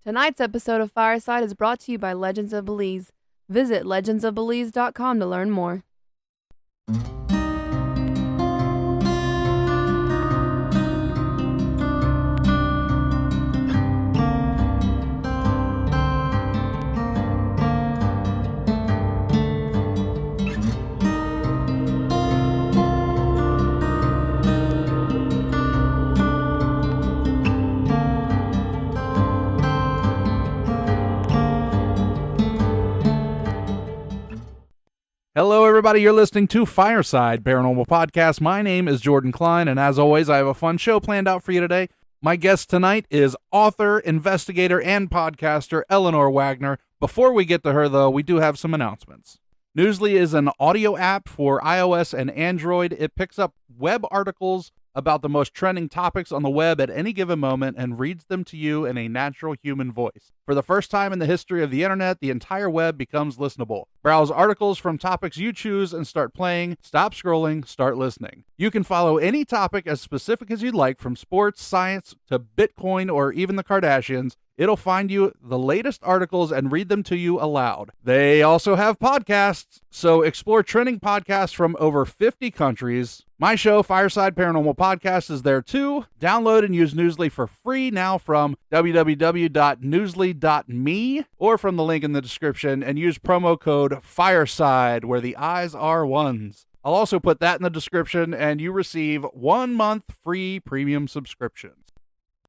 Tonight's episode of Fireside is brought to you by Legends of Belize. Visit legendsofbelize.com to learn more. Hello, everybody. You're listening to Fireside Paranormal Podcast. My name is Jordan Cline, and as always, I have a fun show planned out for you today. My guest tonight is author, investigator, and podcaster Eleanor Wagner. Before we get to her, though, we do have some announcements. Newsly is an audio app for iOS and Android. It picks up web articles about the most trending topics on the web at any given moment and reads them to you in a natural human voice. For the first time in the history of the internet, the entire web becomes listenable. Browse articles from topics you choose and start playing. Stop scrolling, start listening. You can follow any topic as specific as you'd like, from sports, science, to Bitcoin, or even the Kardashians. It'll find you the latest articles and read them to you aloud. They also have podcasts, so explore trending podcasts from over 50 countries. My show, Fireside Paranormal Podcast, is there too. Download and use Newsly for free now from www.newsly.me or from the link in the description, and use promo code FIRESIDE, where the eyes are ones. I'll also put that in the description, and you receive 1 month free premium subscriptions.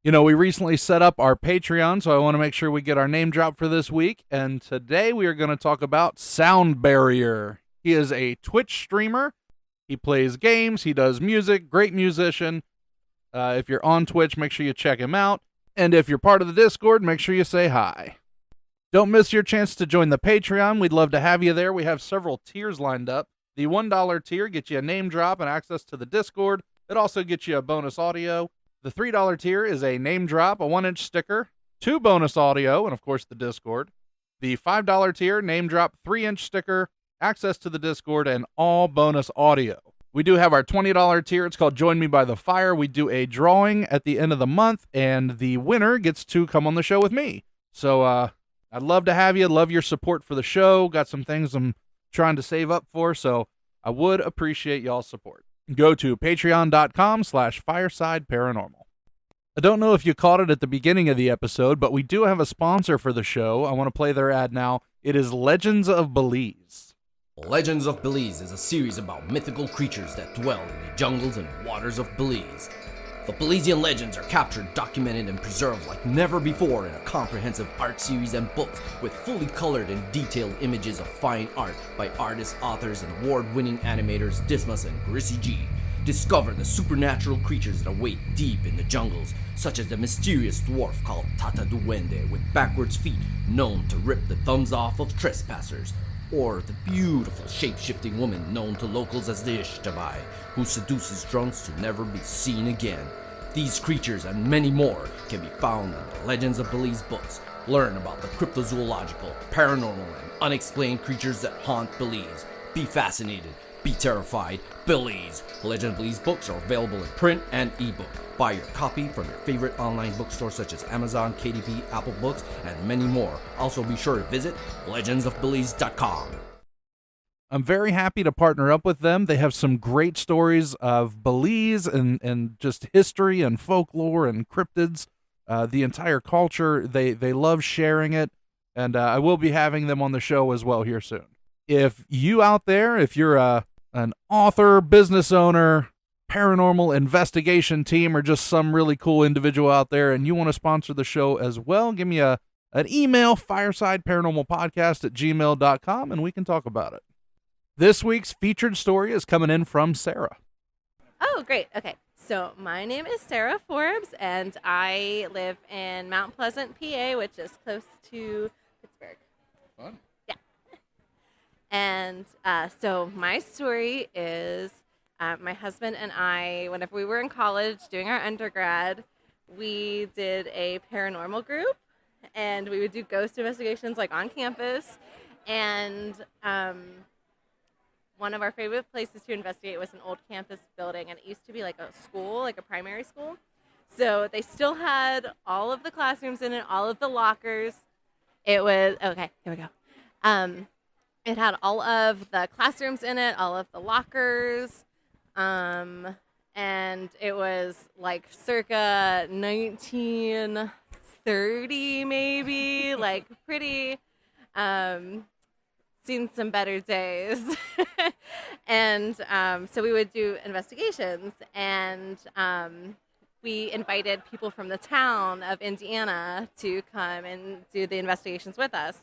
You know, we recently set up our Patreon, so I want to make sure we get our name drop for this week. And today we are going to talk about Sound Barrier. He is a Twitch streamer. He plays games. He does music. Great musician. If you're on Twitch, make sure you check him out. And if you're part of the Discord, make sure you say hi. Don't miss your chance to join the Patreon. We'd love to have you there. We have several tiers lined up. The $1 tier gets you a name drop and access to the Discord. It also gets you a bonus audio. The $3 tier is a name drop, a 1-inch sticker, 2 bonus audio, and of course the Discord. The $5 tier, name drop, 3-inch sticker, access to the Discord, and all bonus audio. We do have our $20 tier. It's called Join Me by the Fire. We do a drawing at the end of the month, and the winner gets to come on the show with me. So I'd love to have you. Love your support for the show. Got some things I'm trying to save up for, so I would appreciate y'all's support. Go to patreon.com/Fireside Paranormal. I don't know if you caught it at the beginning of the episode, but we do have a sponsor for the show. I want to play their ad now. It is Legends of Belize. Legends of Belize is a series about mythical creatures that dwell in the jungles and waters of Belize. The Belizean legends are captured, documented, and preserved like never before in a comprehensive art series and books with fully colored and detailed images of fine art by artists, authors, and award-winning animators Dismas and Grissi G. Discover the supernatural creatures that await deep in the jungles, such as the mysterious dwarf called Tata Duende with backwards feet, known to rip the thumbs off of trespassers, or the beautiful shape-shifting woman known to locals as the Ishtabai, who seduces drunks to never be seen again. These creatures and many more can be found in the Legends of Belize books. Learn about the cryptozoological, paranormal, and unexplained creatures that haunt Belize. Be fascinated. Be terrified. Belize. Legend of Belize books are available in print and ebook. Buy your copy from your favorite online bookstore such as Amazon, KDP, Apple Books, and many more. Also be sure to visit legendsofbelize.com. I'm very happy to partner up with them. They have some great stories of Belize and just history and folklore and cryptids. The entire culture, they love sharing it, and I will be having them on the show as well here soon. If you out there, if you're an author, business owner, paranormal investigation team, or just some really cool individual out there and you want to sponsor the show as well, give me an email, firesideparanormalpodcast@gmail.com, and we can talk about it. This week's featured story is coming in from Sarah. Oh, great. Okay. So my name is Sarah Forbes, and I live in Mount Pleasant, PA, which is close to Pittsburgh. Fun. Yeah. And so my story is my husband and I, whenever we were in college doing our undergrad, we did a paranormal group, and we would do ghost investigations like on campus. And one of our favorite places to investigate was an old campus building, and it used to be like a school, like a primary school. So they still had all of the classrooms in it, all of the lockers. It was, okay, here we go. It had all of the classrooms in it, all of the lockers. And it was like circa 1930, maybe, like pretty, seen some better days. And so we would do investigations, and we invited people from the town of Indiana to come and do the investigations with us.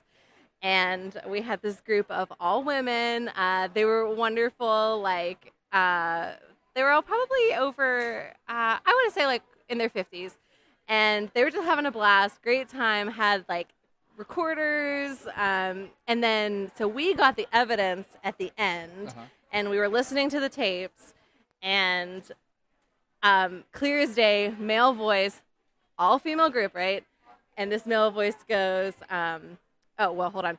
And we had this group of all women. They were wonderful. Like, they were all probably over, I want to say like in their 50s. And they were just having a blast. Great time. Had like recorders. And then, so we got the evidence at the end. And we were listening to the tapes. And clear as day, male voice, all female group, right? And this male voice goes, oh, well, hold on.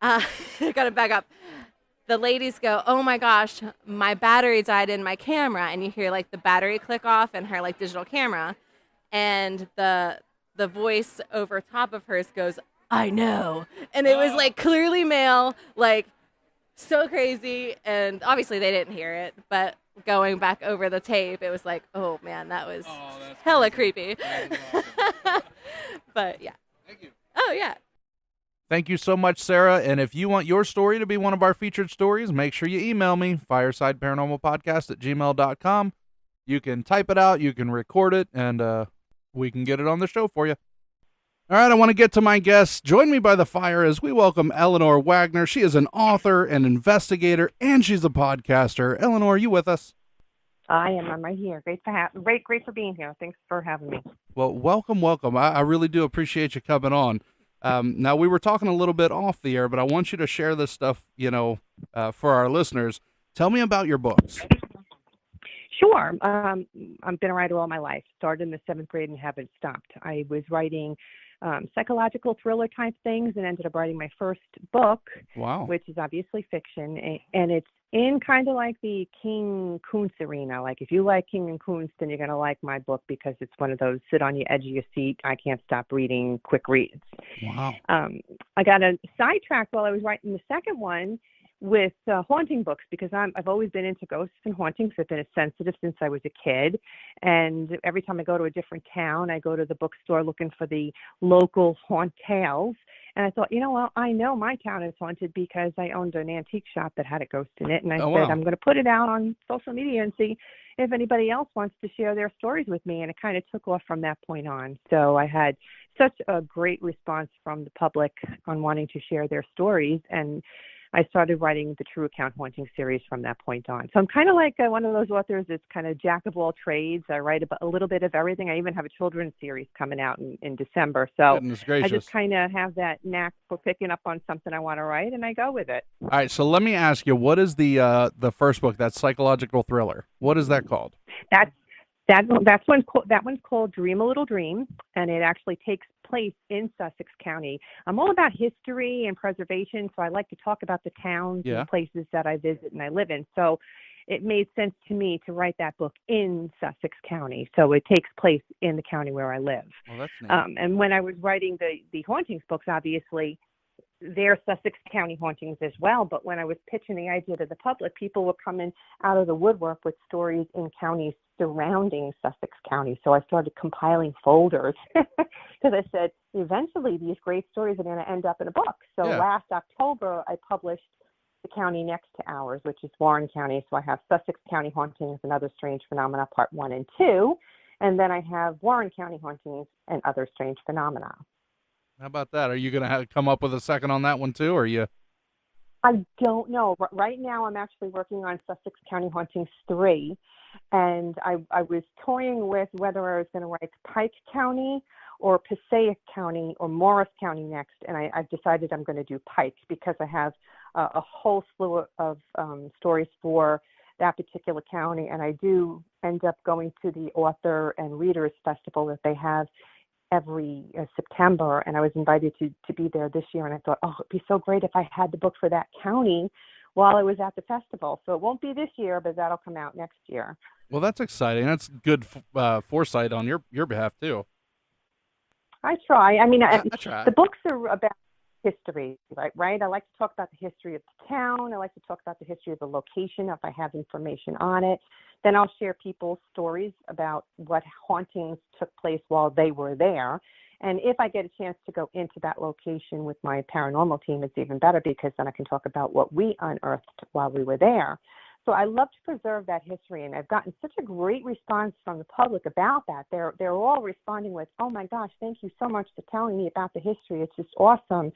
I gotta back up. The ladies go, oh my gosh, my battery died in my camera. And you hear like the battery click off in her like digital camera. And the voice over top of hers goes, I know. And it was like clearly male, like so crazy. And obviously they didn't hear it, but going back over the tape, it was like, oh man, that was hella creepy. Awesome. But yeah. Thank you. Oh yeah. Thank you so much, Sarah. And if you want your story to be one of our featured stories, make sure you email me, firesideparanormalpodcast@gmail.com. You can type it out, you can record it, and we can get it on the show for you. All right, I want to get to my guests. Join me by the fire as we welcome Eleanor Wagner. She is an author, an investigator, and she's a podcaster. Eleanor, are you with us? I am. I'm right here. Great for being here. Thanks for having me. Well, welcome. I really do appreciate you coming on. Now, we were talking a little bit off the air, but I want you to share this stuff, for our listeners. Tell me about your books. Sure. I've been a writer all my life. Started in the 7th grade and haven't stopped. I was writing psychological thriller type things and ended up writing my first book, Wow. which is obviously fiction. And it's in kind of like the King Kuntz arena. Like if you like King and Kuntz, then you're going to like my book because it's one of those sit on the edge of your seat, I can't stop reading quick reads. Wow. I got a sidetracked while I was writing the second one with haunting books because I've always been into ghosts and hauntings. I've been sensitive since I was a kid. And every time I go to a different town, I go to the bookstore looking for the local haunt tales. And I thought, I know my town is haunted because I owned an antique shop that had a ghost in it. And I said, wow. I'm going to put it out on social media and see if anybody else wants to share their stories with me. And it kind of took off from that point on. So I had such a great response from the public on wanting to share their stories. And I started writing the True Account Haunting series from that point on. So I'm kind of like one of those authors that's kind of jack of all trades. I write about a little bit of everything. I even have a children's series coming out in December. So Goodness gracious. I just kind of have that knack for picking up on something I want to write, and I go with it. All right, so let me ask you, what is the first book, that psychological thriller? What is that called? That one's called Dream a Little Dream, and it actually takes place in Sussex County. I'm all about history and preservation, so I like to talk about the towns and places that I visit and I live in. So it made sense to me to write that book in Sussex County. So it takes place in the county where I live. Well, that's neat. And when I was writing the hauntings books, obviously, they're Sussex County hauntings as well. But when I was pitching the idea to the public, people were coming out of the woodwork with stories in counties surrounding Sussex County. So I started compiling folders because I said, eventually these great stories are going to end up in a book. So last October, I published the county next to ours, which is Warren County. So I have Sussex County Hauntings and Other Strange Phenomena, Part 1 and 2. And then I have Warren County Hauntings and Other Strange Phenomena. How about that? Are you going to come up with a second on that one too, or are you? I don't know. Right now, I'm actually working on Sussex County Hauntings 3, and I was toying with whether I was going to write Pike County or Passaic County or Morris County next, and I've decided I'm going to do Pike because I have a whole slew of stories for that particular county, and I do end up going to the Author and Readers Festival that they have every September, and I was invited to be there this year, and I thought, it'd be so great if I had the book for that county while I was at the festival. So it won't be this year, but that'll come out next year. Well, that's exciting. That's good foresight on your behalf too. I try. I mean, I try. the books are about history, right? I like to talk about the history of the town. I like to talk about the history of the location if I have information on it. Then I'll share people's stories about what hauntings took place while they were there. And if I get a chance to go into that location with my paranormal team, it's even better because then I can talk about what we unearthed while we were there. So I love to preserve that history, and I've gotten such a great response from the public about that. They're all responding with, "Oh my gosh, thank you so much for telling me about the history. It's just awesome,"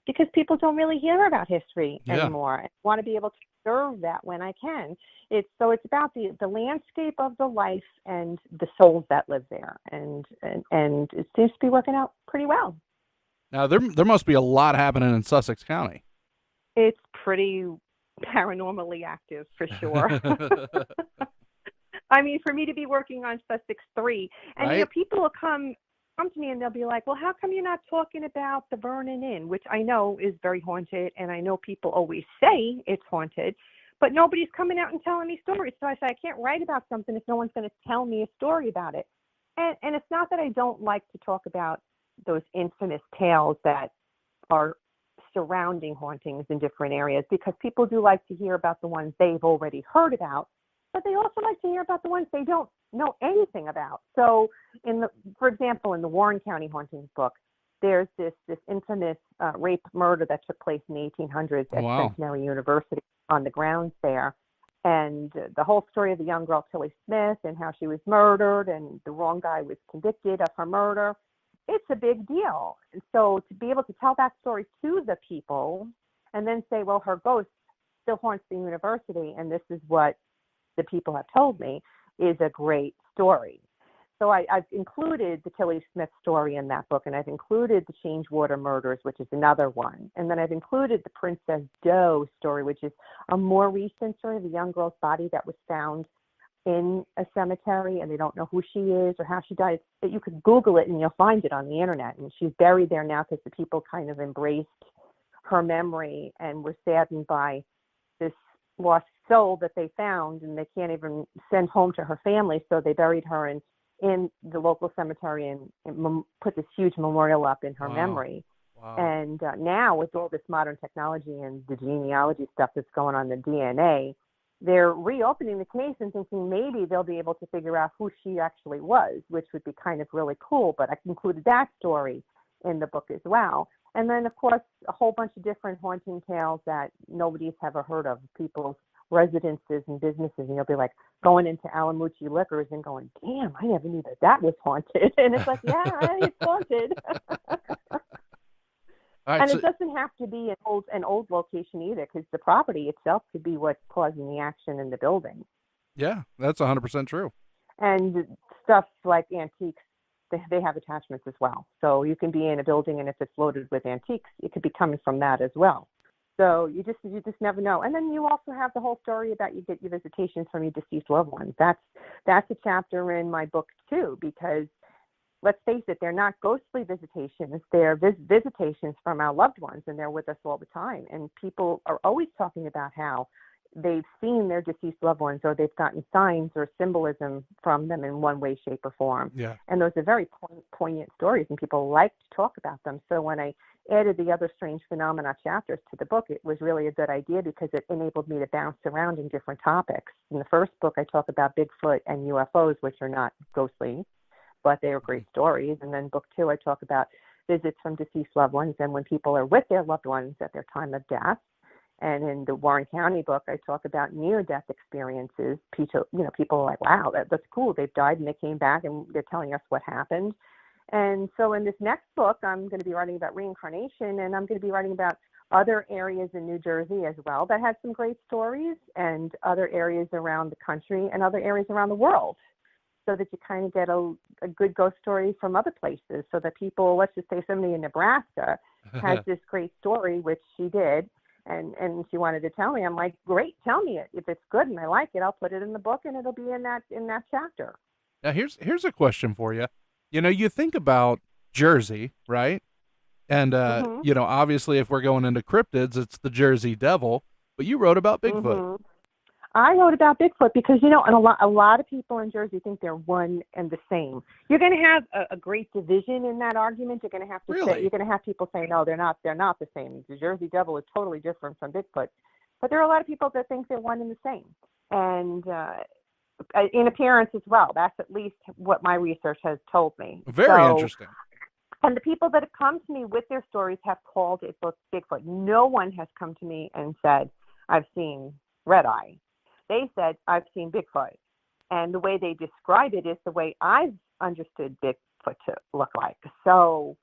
because people don't really hear about history anymore. I want to be able to preserve that when I can. It's about the landscape of the life and the souls that live there, and it seems to be working out pretty well. Now there must be a lot happening in Sussex County. It's pretty paranormally active for sure. I mean, for me to be working on Sussex 3, and right? People will come to me and they'll be like, "Well, how come you're not talking about the Vernon Inn?" Which I know is very haunted, and I know people always say it's haunted, but nobody's coming out and telling me stories. So I say I can't write about something if no one's going to tell me a story about it. And it's not that I don't like to talk about those infamous tales that are surrounding hauntings in different areas, because people do like to hear about the ones they've already heard about, but they also like to hear about the ones they don't know anything about. So for example, in the Warren County Hauntings book, there's this infamous rape murder that took place in the 1800s at Centenary University on the grounds there. And the whole story of the young girl, Tilly Smith, and how she was murdered and the wrong guy was convicted of her murder. It's a big deal. And so to be able to tell that story to the people and then say, well, her ghost still haunts the university, and this is what the people have told me, is a great story. So I've included the Tilly Smith story in that book, and I've included the Changewater murders, which is another one. And then I've included the Princess Doe story, which is a more recent story of a young girl's body that was found in a cemetery, and they don't know who she is or how she died. You could Google it and you'll find it on the internet. And she's buried there now because the people kind of embraced her memory and were saddened by this lost soul that they found, and they can't even send home to her family. So they buried her in the local cemetery and put this huge memorial up in her memory. Wow. And now with all this modern technology and the genealogy stuff that's going on, the DNA, they're reopening the case and thinking maybe they'll be able to figure out who she actually was, which would be kind of really cool. But I included that story in the book as well. And then, of course, a whole bunch of different haunting tales that nobody's ever heard of, people's residences and businesses. And you'll be like going into Alamucci Liquors and going, damn, I never knew that was haunted. And it's like, yeah, it's haunted. Right, and it doesn't have to be an old location either, because the property itself could be what's causing the action in the building. Yeah, that's 100% true. And stuff like antiques, they have attachments as well. So you can be in a building, and if it's loaded with antiques, it could be coming from that as well. So you just never know. And then you also have the whole story about you get your visitations from your deceased loved ones. That's a chapter in my book too, because let's face it, they're not ghostly visitations. They're visitations from our loved ones, and they're with us all the time. And people are always talking about how they've seen their deceased loved ones, or they've gotten signs or symbolism from them in one way, shape, or form. Yeah. And those are very poignant stories, and people like to talk about them. So when I added the other strange phenomena chapters to the book, it was really a good idea because it enabled me to bounce around in different topics. In the first book, I talk about Bigfoot and UFOs, which are not ghostly, but they are great stories. And then book 2, I talk about visits from deceased loved ones and when people are with their loved ones at their time of death. And in the Warren County book, I talk about near-death experiences. People are like, wow, that's cool. They've died and they came back and they're telling us what happened. And so in this next book, I'm going to be writing about reincarnation, and I'm going to be writing about other areas in New Jersey as well that had some great stories, and other areas around the country and other areas around the world, so that you kind of get a good ghost story from other places, so that people, let's just say somebody in Nebraska has this great story, which she did, and she wanted to tell me. I'm like, great, tell me it. If it's good and I like it, I'll put it in the book, and it'll be in that chapter. Now, here's a question for you. You think about Jersey, right? And, obviously if we're going into cryptids, it's the Jersey Devil, but you wrote about Bigfoot. I wrote about Bigfoot because, and a lot of people in Jersey think they're one and the same. You're going to have a great division in that argument. You're going to have to say, you're going to have people say, no, they're not the same. The Jersey Devil is totally different from Bigfoot. But there are a lot of people that think they're one and the same. And in appearance as well. That's at least what my research has told me. Very interesting. And the people that have come to me with their stories have called it Bigfoot. No one has come to me and said, I've seen Red Eye. They said, I've seen Bigfoot. And the way they describe it is the way I've understood Bigfoot to look like. So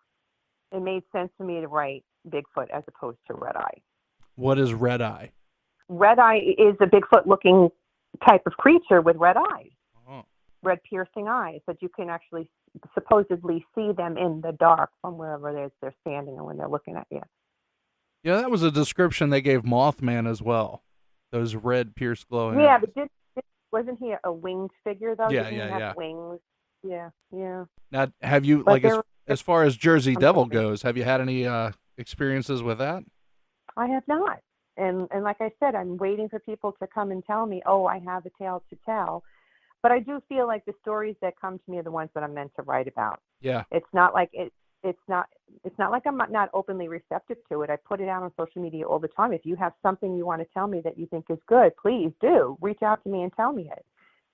it made sense for me to write Bigfoot as opposed to Red Eye. What is Red Eye? Red Eye is a Bigfoot-looking type of creature with red eyes, red piercing eyes, that you can actually supposedly see them in the dark from wherever they're standing or when they're looking at you. Yeah, that was a description they gave Mothman as well. Those red pierced glowing Yeah, eyes. but wasn't he a winged figure, though? Yeah, Didn't he have wings? Yeah. Now, have you, But as far as Jersey I'm Devil sorry. goes, have you had any experiences with that? I have not. And like I said, I'm waiting for people to come and tell me, oh, I have a tale to tell. But I do feel like the stories that come to me are the ones that I'm meant to write about. Yeah. It's not like it's not like I'm not openly receptive to it. I put it out on social media all the time. If you have something you want to tell me that you think is good, please do reach out to me and tell me it.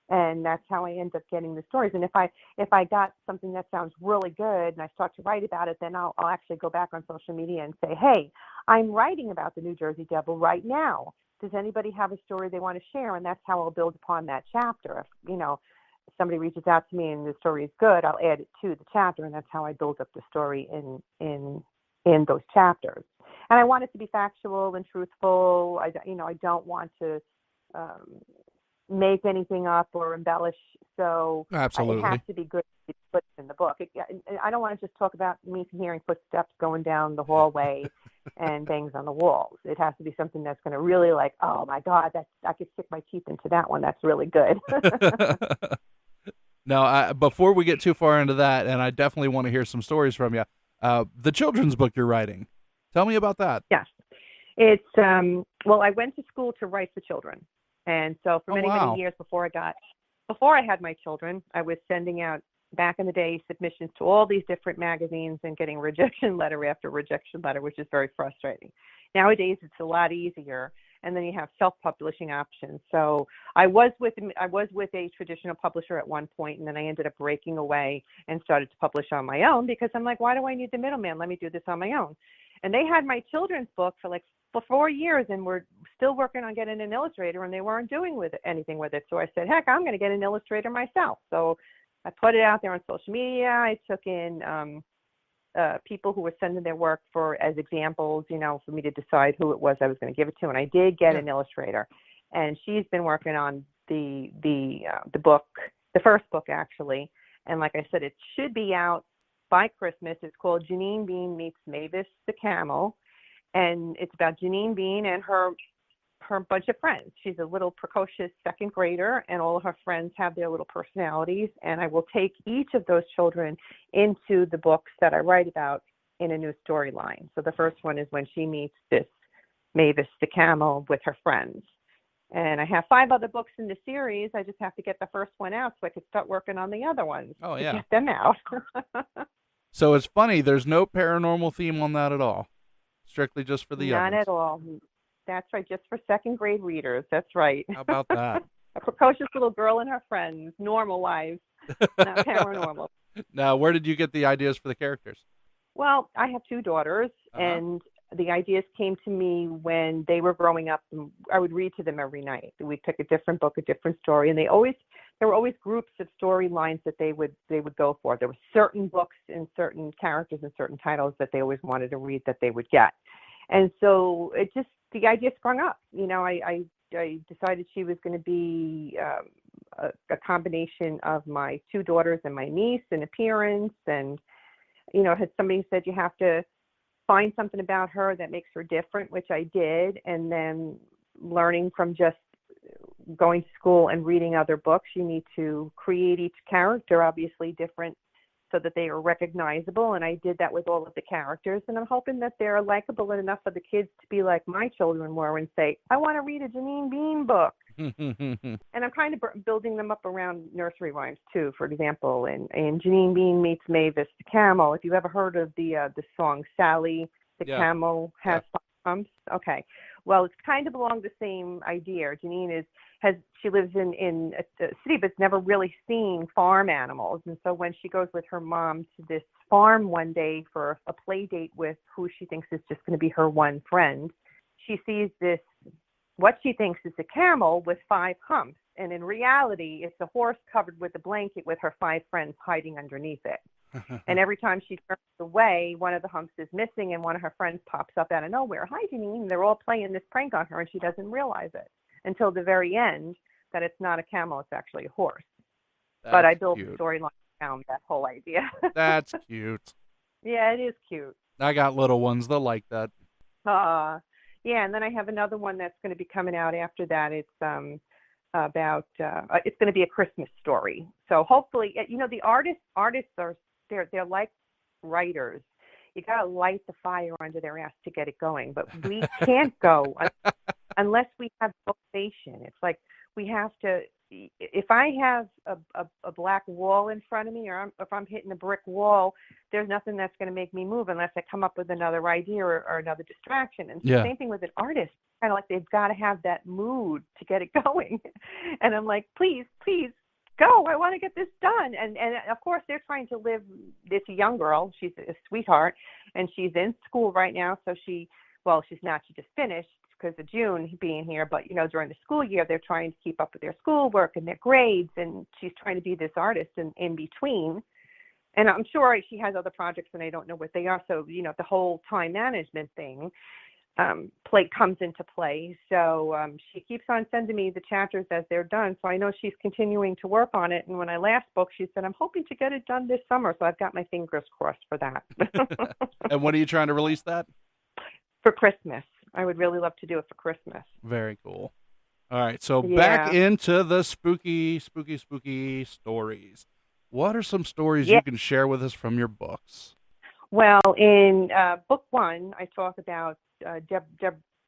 And that's how I end up getting the stories. And if I got something that sounds really good and I start to write about it, then I'll actually go back on social media and say, hey, I'm writing about the New Jersey Devil right now. Does anybody have a story they want to share? And that's how I'll build upon that chapter. If somebody reaches out to me and the story is good, I'll add it to the chapter, and that's how I build up the story in those chapters. And I want it to be factual and truthful. I don't want to make anything up or embellish. So Absolutely. it has to be good to put in the book. I don't want to just talk about me hearing footsteps going down the hallway and bangs on the walls. It has to be something that's going to really oh my God, I could stick my teeth into that one. That's really good. Now, before we get too far into that, and I definitely want to hear some stories from you, the children's book you're writing, tell me about that. Yes. It's, I went to school to write for children. And so for many years before I had my children, I was sending out, back in the day, submissions to all these different magazines and getting rejection letter after rejection letter, which is very frustrating. Nowadays, it's a lot easier. And then you have self-publishing options. So I was with a traditional publisher at one point, and then I ended up breaking away and started to publish on my own because I'm like, why do I need the middleman? Let me do this on my own. And they had my children's book for 4 years, and we're still working on getting an illustrator, and they weren't doing anything with it. So I said, heck, I'm going to get an illustrator myself. So I put it out there on social media. I took in people who were sending their work as examples, for me to decide who it was I was going to give it to. And I did get an illustrator, and she's been working on the book, the first book actually. And like I said, it should be out by Christmas. It's called Janine Bean Meets Mavis the Camel. And it's about Janine Bean and her bunch of friends. She's a little precocious second grader, and all of her friends have their little personalities. And I will take each of those children into the books that I write about in a new storyline. So the first one is when she meets this Mavis the Camel with her friends. And I have 5 other books in the series. I just have to get the first one out so I could start working on the other ones. Oh, yeah. To get them out. So it's funny, there's no paranormal theme on that at all. Strictly just for the youngins. Not at all. That's right, just for second grade readers. That's right. How about that? A precocious little girl and her friends, normal lives, not paranormal. Now, where did you get the ideas for the characters? Well, I have 2 daughters, and the ideas came to me when they were growing up. I would read to them every night. We'd pick a different book, a different story, and there were always groups of storylines that they would go for. There were certain books and certain characters and certain titles that they always wanted to read that they would get. And so the idea sprung up. I decided she was going to be a combination of my 2 daughters and my niece in appearance. And, had somebody said you have to find something about her that makes her different, which I did. And then learning from just going to school and reading other books, you need to create each character, obviously different so that they are recognizable. And I did that with all of the characters. And I'm hoping that they're likable enough for the kids to be like my children were and say, I want to read a Janine Bean book. And I'm kind of building them up around nursery rhymes too. For example, in Janine Bean meets Mavis the camel. If you ever heard of the song Sally the camel has 5 humps, okay. Well, it's kind of along the same idea. Janine she lives in a city but's never really seen farm animals, and so when she goes with her mom to this farm one day for a play date with who she thinks is just going to be her one friend, she sees what she thinks is a camel with 5 humps, and in reality, it's a horse covered with a blanket with her 5 friends hiding underneath it. And every time she turns away, one of the humps is missing, and one of her friends pops up out of nowhere. Hi, Janine. They're all playing this prank on her, and she doesn't realize it until the very end that it's not a camel, it's actually a horse. But I built the storyline around that whole idea. That's cute. Yeah, it is cute. I got little ones. They'll like that. Yeah, and then I have another one that's going to be coming out after that. It's about it's going to be a Christmas story. So hopefully, the artists are they're like writers. You got to light the fire under their ass to get it going. But we can't go unless we have motivation. It's like we have to. If I have a black wall in front of me, or if I'm hitting a brick wall, there's nothing that's going to make me move unless I come up with another idea or another distraction. And the same thing with an artist. Kind of like they've got to have that mood to get it going. And I'm like, please go. I want to get this done. And of course, they're trying to live. It's a young girl. She's a sweetheart, and she's in school right now. So she's not. She just finished because of June being here. But, during the school year, they're trying to keep up with their schoolwork and their grades. And she's trying to be this artist in between. And I'm sure she has other projects and I don't know what they are. So, the whole time management thing comes into play. So she keeps on sending me the chapters as they're done. So I know she's continuing to work on it. And when I last spoke, she said, I'm hoping to get it done this summer. So I've got my fingers crossed for that. And when are you trying to release that? For Christmas. I would really love to do it for Christmas. Very cool. All right. So back into the spooky stories. What are some stories you can share with us from your books? Well, in book 1, I talk about Deb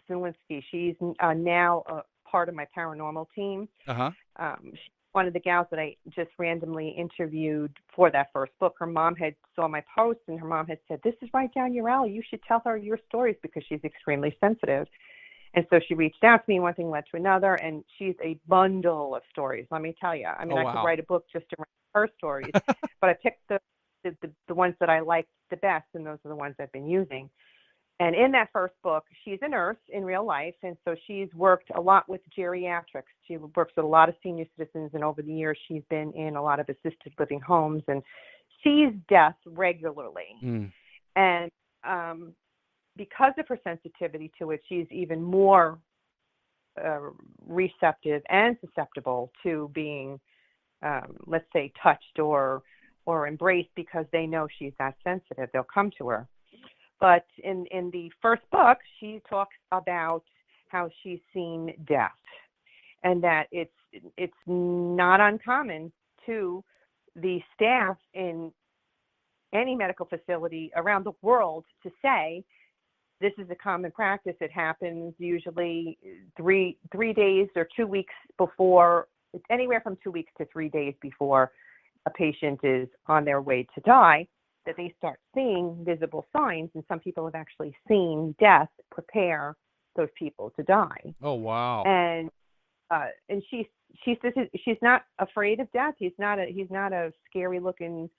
Zielinski. She's now a part of my paranormal team. She's one of the gals that I just randomly interviewed for that first book. Her mom had saw my post, and her mom had said, this is right down your alley. You should tell her your stories because she's extremely sensitive. And so she reached out to me, one thing led to another, and she's a bundle of stories, let me tell you. I mean, I could write a book just around her stories, but I picked the ones that I liked the best, and those are the ones I've been using. And in that first book, she's a nurse in real life, and so she's worked a lot with geriatrics. She works with a lot of senior citizens, and over the years, she's been in a lot of assisted living homes and sees death regularly. And because of her sensitivity to it, she's even more receptive and susceptible to being, let's say, touched or embraced because they know she's that sensitive. They'll come to her. But in the first book, she talks about how she's seen death and that it's not uncommon to the staff in any medical facility around the world to say, this is a common practice. It happens usually 3 days or 2 weeks before, it's anywhere from 2 weeks to 3 days before a patient is on their way to die, that they start seeing visible signs. And some people have actually seen death prepare those people to die. Oh, wow. And she says she's not afraid of death. He's not a scary looking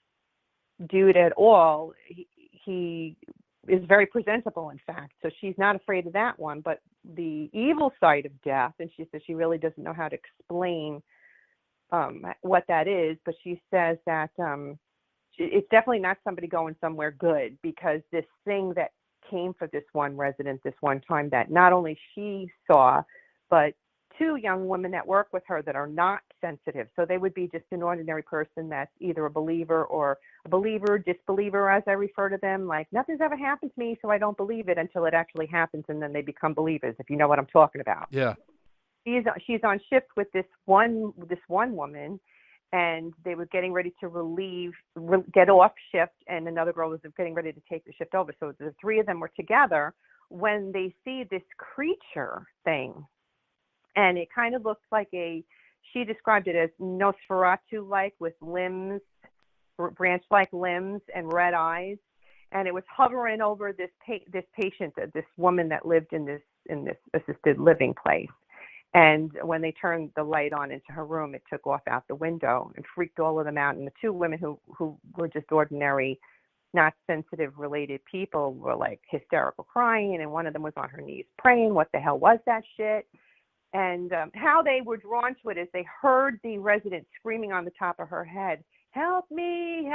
dude at all. He is very presentable, in fact. So she's not afraid of that one. But the evil side of death, and she says she really doesn't know how to explain what that is, but she says that it's definitely not somebody going somewhere good, because this thing that came for this one resident this one time that not only she saw, but 2 young women that work with her that are not sensitive. So they would be just an ordinary person that's either a believer or a believer, disbeliever, as I refer to them. Like, nothing's ever happened to me, so I don't believe it until it actually happens, and then they become believers, if you know what I'm talking about. Yeah. She's on shift with this one woman, and they were getting ready to get off shift, and another girl was getting ready to take the shift over. So the three of them were together when they see this creature thing, and it kind of looks like she described it as Nosferatu-like with limbs, branch-like limbs and red eyes, and it was hovering over this patient, this woman that lived in this assisted living place. And when they turned the light on into her room, it took off out the window and freaked all of them out. And the two women who were just ordinary, not sensitive related people were like hysterical crying. And one of them was on her knees praying, what the hell was that shit? And how they were drawn to it is they heard the resident screaming on the top of her head, help me,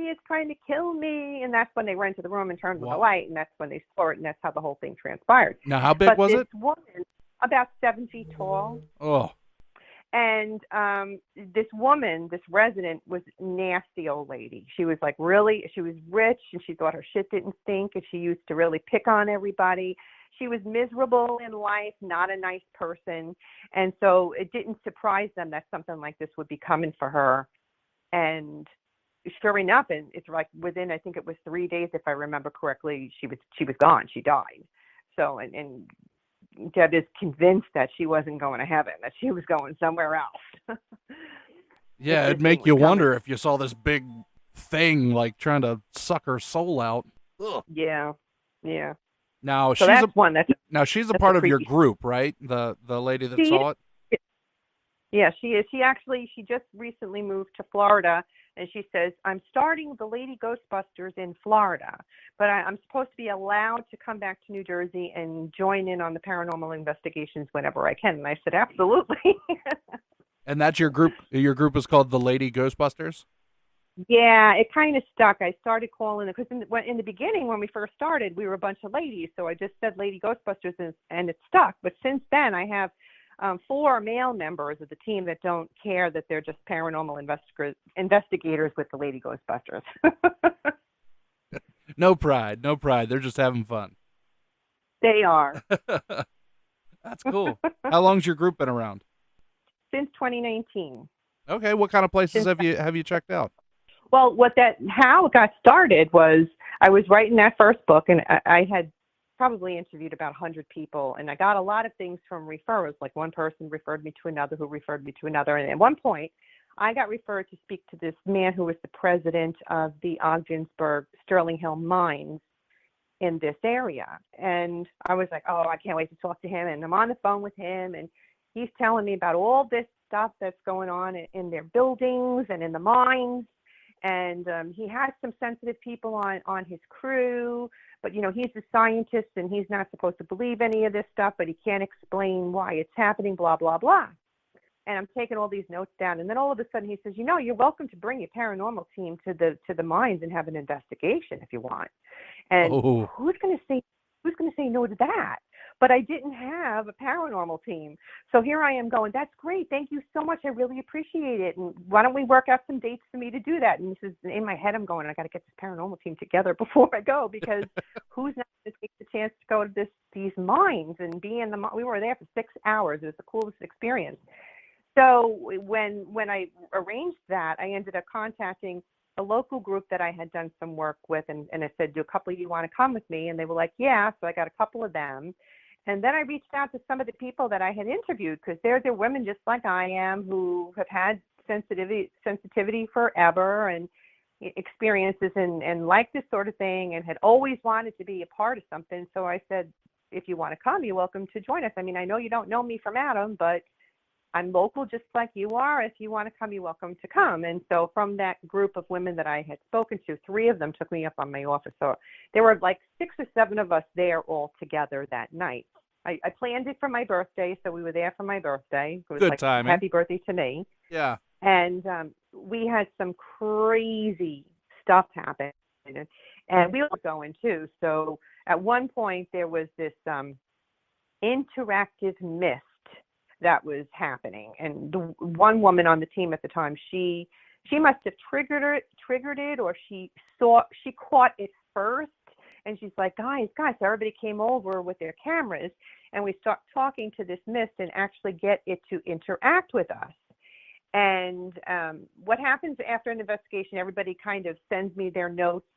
it's trying to kill me. And that's when they went into the room and turned on the light. And that's when they saw it. And that's how the whole thing transpired. Now, how big was it? Woman, about 7 feet tall. Oh. And this woman, this resident, was a nasty old lady. She was like she was rich, and she thought her shit didn't stink, and she used to really pick on everybody. She was miserable in life, not a nice person. And so it didn't surprise them that something like this would be coming for her. And sure enough, and it's like within, I think it was 3 days, if I remember correctly, she was gone. She died. So, and Deb is convinced that she wasn't going to heaven, that she was going somewhere else. Yeah, it'd make you wonder if you saw this big thing like trying to suck her soul out. Ugh. Yeah. Now so she's a part of your group, right? The lady that saw it. Yeah, she is. She just recently moved to Florida, and she says, I'm starting the Lady Ghostbusters in Florida, but I'm supposed to be allowed to come back to New Jersey and join in on the paranormal investigations whenever I can. And I said, absolutely. And that's your group? Your group is called the Lady Ghostbusters? Yeah, it kind of stuck. I started calling it, because in the beginning, when we first started, we were a bunch of ladies, so I just said Lady Ghostbusters, and it stuck. But since then, I have 4 male members of the team that don't care that they're just paranormal investigators with the Lady Ghostbusters. No pride. They're just having fun. They are. That's cool. How long's your group been around? Since 2019. Okay, what kind of places have you checked out? Well, how it got started was I was writing that first book, and I had probably interviewed about 100 people, and I got a lot of things from referrals. Like one person referred me to another who referred me to another, and at one point I got referred to speak to this man who was the president of the Ogdensburg Sterling Hill mines in this area. And I was like, oh, I can't wait to talk to him. And I'm on the phone with him, and he's telling me about all this stuff that's going on in their buildings and in the mines. And he has some sensitive people on his crew, but, he's a scientist and he's not supposed to believe any of this stuff, but he can't explain why it's happening, blah, blah, blah. And I'm taking all these notes down. And then all of a sudden he says, you're welcome to bring your paranormal team to the mines and have an investigation if you want. And who's going to say no to that? But I didn't have a paranormal team. So here I am going, that's great. Thank you so much. I really appreciate it. And why don't we work out some dates for me to do that? And this is in my head, I'm going, I got to get this paranormal team together before I go, because who's not going to take the chance to go to these mines and be in we were there for 6 hours. It was the coolest experience. So when I arranged that, I ended up contacting a local group that I had done some work with, and I said, do a couple of you want to come with me? And they were like, yeah. So I got a couple of them. And then I reached out to some of the people that I had interviewed, because they're women just like I am who have had sensitivity forever and experiences and like this sort of thing and had always wanted to be a part of something. So I said, if you want to come, you're welcome to join us. I mean, I know you don't know me from Adam, but I'm local just like you are. If you want to come, you're welcome to come. And so from that group of women that I had spoken to, 3 of them took me up on my offer. So there were like 6 or 7 of us there all together that night. I planned it for my birthday, so we were there for my birthday. It was Good like timing. Happy birthday to me. Yeah. And we had some crazy stuff happen, and we were going too. So at one point there was this interactive mist that was happening, and the one woman on the team at the time, she must have triggered it, or she caught it first. And she's like, guys, so everybody came over with their cameras, and we start talking to this mist and actually get it to interact with us. And what happens after an investigation, everybody kind of sends me their notes.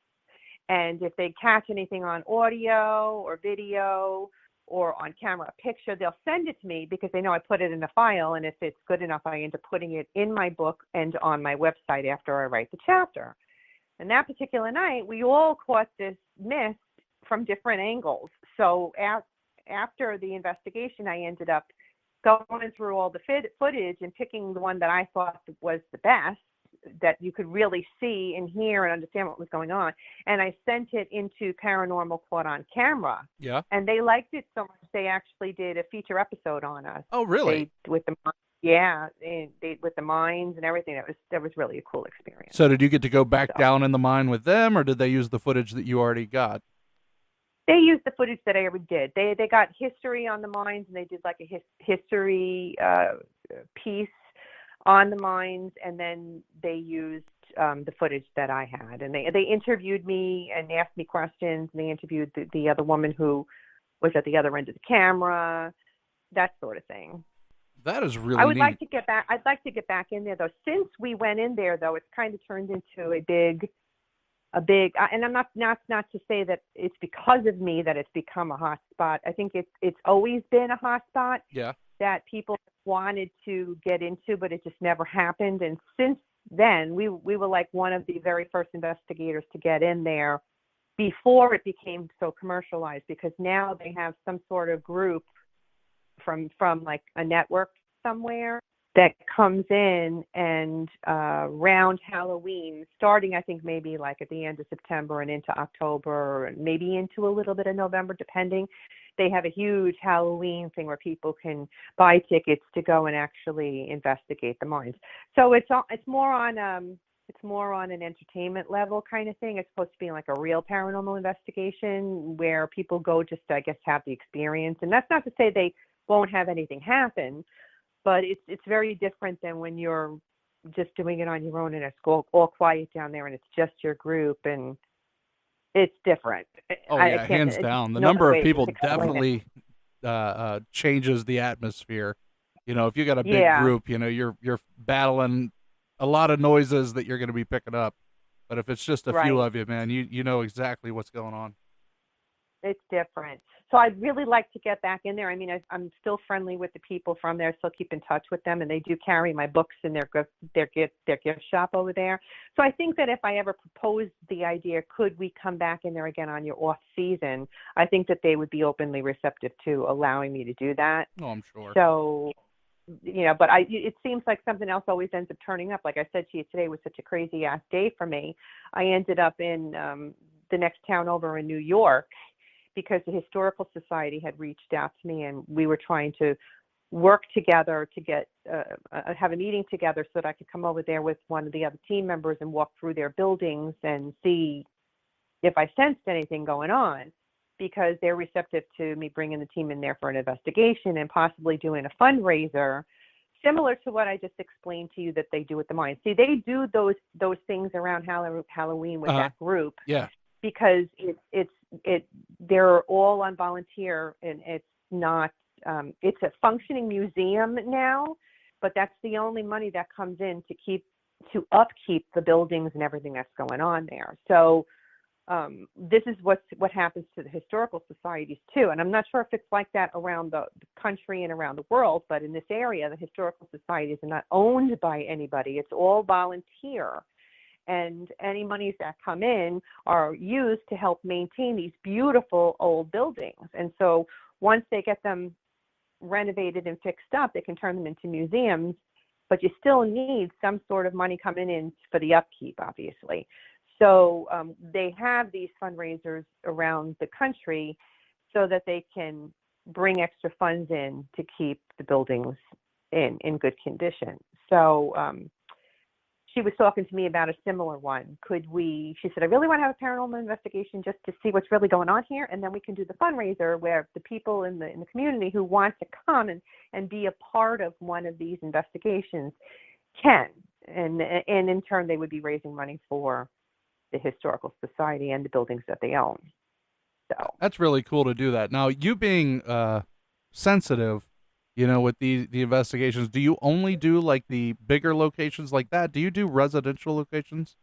And if they catch anything on audio or video or on camera, a picture, they'll send it to me because they know I put it in a file. And if it's good enough, I end up putting it in my book and on my website after I write the chapter. And that particular night, we all caught this mist from different angles. So after the investigation, I ended up going through all the footage and picking the one that I thought was the best, that you could really see and hear and understand what was going on. And I sent it into Paranormal Caught on Camera. Yeah. And they liked it so much, they actually did a feature episode on us. Oh, really? With the mines and everything. That was really a cool experience. So did you get to go back down in the mine with them, or did they use the footage that you already got? They used the footage that I already did. They got history on the mines, and they did like a history piece on the mines, and then they used the footage that I had. And they interviewed me and asked me questions, and they interviewed the other woman who was at the other end of the camera, that sort of thing. That is really I would neat. like to get back. I'd like to get back in there, though. Since we went in there, though, it's kind of turned into a big, and I'm not to say that it's because of me that it's become a hot spot. I think it's always been a hot spot. Yeah. That people wanted to get into, but it just never happened. And since then, we were like one of the very first investigators to get in there before it became so commercialized, because now they have some sort of group from like a network somewhere that comes in, and around Halloween, starting I think maybe like at the end of September and into October, and maybe into a little bit of November, depending. They have a huge Halloween thing where people can buy tickets to go and actually investigate the mines. So it's more on an entertainment level kind of thing. It's supposed to be like a real paranormal investigation where people go just to, I guess, have the experience. And that's not to say they won't have anything happen, but it's very different than when you're just doing it on your own and it's all quiet down there and it's just your group, and it's different. Oh yeah, hands down. The number of people definitely changes the atmosphere. You know, if you got a big group, you know, you're battling a lot of noises that you're going to be picking up. But if it's just a few of you, man, you know exactly what's going on. It's different. So I'd really like to get back in there. I mean, I'm still friendly with the people from there, still keep in touch with them, and they do carry my books in their gift shop over there. So I think that if I ever proposed the idea, could we come back in there again on your off season, I think that they would be openly receptive to allowing me to do that. Oh, I'm sure. So, you know, but it seems like something else always ends up turning up. Like I said to you, today was such a crazy ass day for me. I ended up in the next town over in New York, because the Historical Society had reached out to me, and we were trying to work together to get have a meeting together so that I could come over there with one of the other team members and walk through their buildings and see if I sensed anything going on, because they're receptive to me bringing the team in there for an investigation and possibly doing a fundraiser similar to what I just explained to you that they do at the mine. See, they do those things around Halloween with that group. Yeah. Because they're all on volunteer, and it's not it's a functioning museum now, but that's the only money that comes in to upkeep the buildings and everything that's going on there. So this is what happens to the historical societies too, and I'm not sure if it's like that around the country and around the world, but in this area, the historical societies are not owned by anybody. It's all volunteer. And any monies that come in are used to help maintain these beautiful old buildings. And so once they get them renovated and fixed up, they can turn them into museums, but you still need some sort of money coming in for the upkeep, obviously. So they have these fundraisers around the country so that they can bring extra funds in to keep the buildings in good condition. So she was talking to me about a similar one. She said, I really want to have a paranormal investigation just to see what's really going on here. And then we can do the fundraiser where the people in the community who want to come and be a part of one of these investigations can. And in turn, they would be raising money for the Historical Society and the buildings that they own. So that's really cool to do that. Now, you being sensitive, with the investigations, do you only do like the bigger locations like that? Do you do residential locations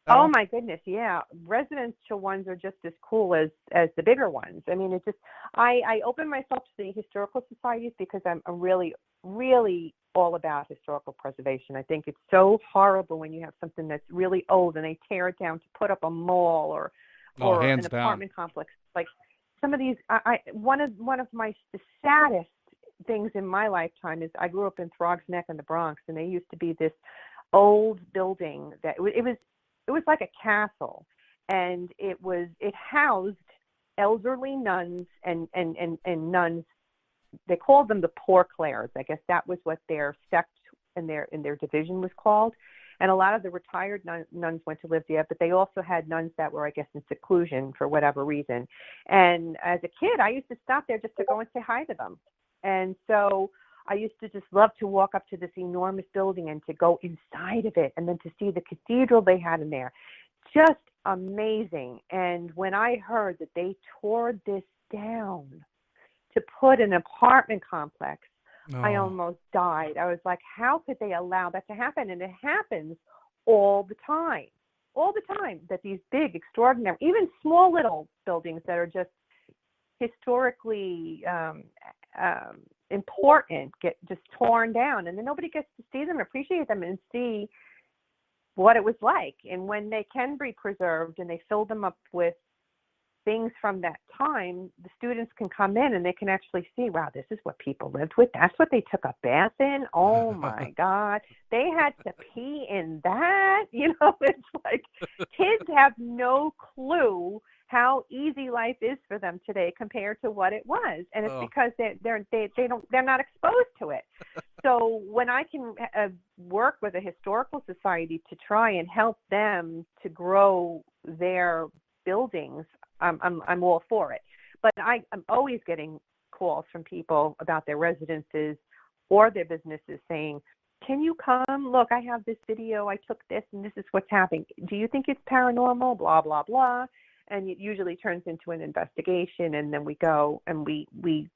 at Oh all? my goodness, yeah. Residential ones are just as cool as the bigger ones. I mean, it just I open myself to the historical societies because I'm really really all about historical preservation. I think it's so horrible when you have something that's really old and they tear it down to put up a mall Oh, or an hands down. apartment complex. Like some of these, one of my the saddest things in my lifetime is I grew up in Throgs Neck in the Bronx, and there used to be this old building that it was like a castle, and it housed elderly nuns and nuns. They called them the Poor Clares. I guess that was what their sect and their division was called. And a lot of the retired nuns went to live there, but they also had nuns that were, I guess, in seclusion for whatever reason. And as a kid, I used to stop there just to go and say hi to them. And so I used to just love to walk up to this enormous building and to go inside of it and then to see the cathedral they had in there. Just amazing. And when I heard that they tore this down to put an apartment complex, I Oh, almost died. I was like, how could they allow that to happen? And it happens all the time that these big, extraordinary, even small little buildings that are just historically important get just torn down, and then nobody gets to see them, appreciate them, and see what it was like. And when they can be preserved and they fill them up with things from that time, the students can come in and they can actually see, wow, this is what people lived with. That's what they took a bath in. Oh my God. They had to pee in that. It's like kids have no clue how easy life is for them today compared to what it was. And it's oh, because they're not exposed to it. So when I can work with a historical society to try and help them to grow their buildings, I'm all for it. But I'm always getting calls from people about their residences or their businesses saying, can you come? Look, I have this video. I took this and this is what's happening. Do you think it's paranormal? Blah, blah, blah. And it usually turns into an investigation, and then we go and we